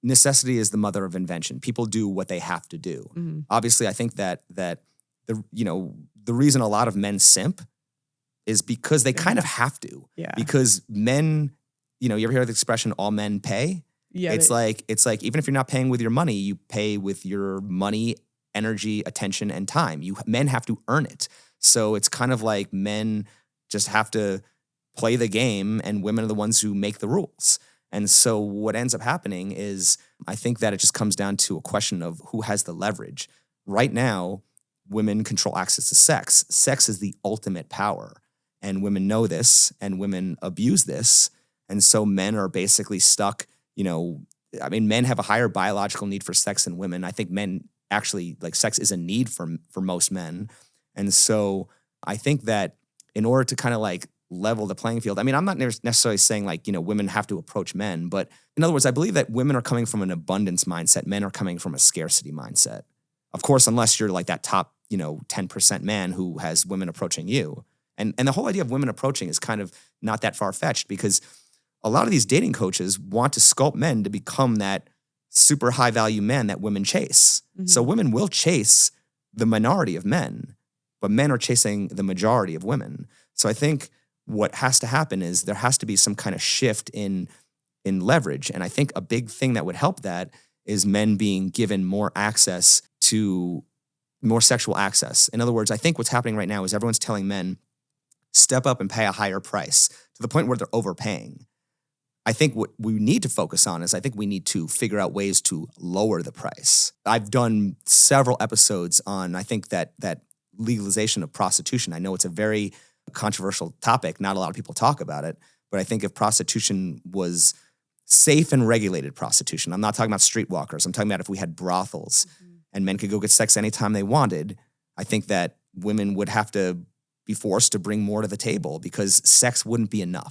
necessity is the mother of invention. People do what they have to do. Mm-hmm. Obviously, I think that the reason a lot of men simp is because they kind of have to. Yeah. Because men, you ever hear the expression "all men pay"? Yeah. It's like even if you're not paying with your money, you pay with your money, energy, attention, and time. Men have to earn it. So it's kind of like men just have to play the game, and women are the ones who make the rules. And so what ends up happening is, I think that it just comes down to a question of who has the leverage. Right now, women control access to sex. Sex is the ultimate power. And women know this, and women abuse this. And so men are basically stuck, men have a higher biological need for sex than women. I think men actually, sex is a need for most men. And so I think that in order to kind of level the playing field, I'm not necessarily saying women have to approach men, but in other words, I believe that women are coming from an abundance mindset. Men are coming from a scarcity mindset. Of course, unless you're that top, 10% man who has women approaching you. And the whole idea of women approaching is kind of not that far-fetched, because a lot of these dating coaches want to sculpt men to become that super high-value man that women chase. Mm-hmm. So women will chase the minority of men, but men are chasing the majority of women. So I think what has to happen is there has to be some kind of shift in leverage. And I think a big thing that would help that is men being given more access to more sexual access. In other words, I think what's happening right now is everyone's telling men, step up and pay a higher price, to the point where they're overpaying. I think what we need to focus on is, I think we need to figure out ways to lower the price. I've done several episodes on, I think that legalization of prostitution. I know it's a very controversial topic. Not a lot of people talk about it, but I think if prostitution was safe and regulated prostitution, I'm not talking about streetwalkers. I'm talking about if we had brothels and men could go get sex anytime they wanted, I think that women would have to be forced to bring more to the table, because sex wouldn't be enough.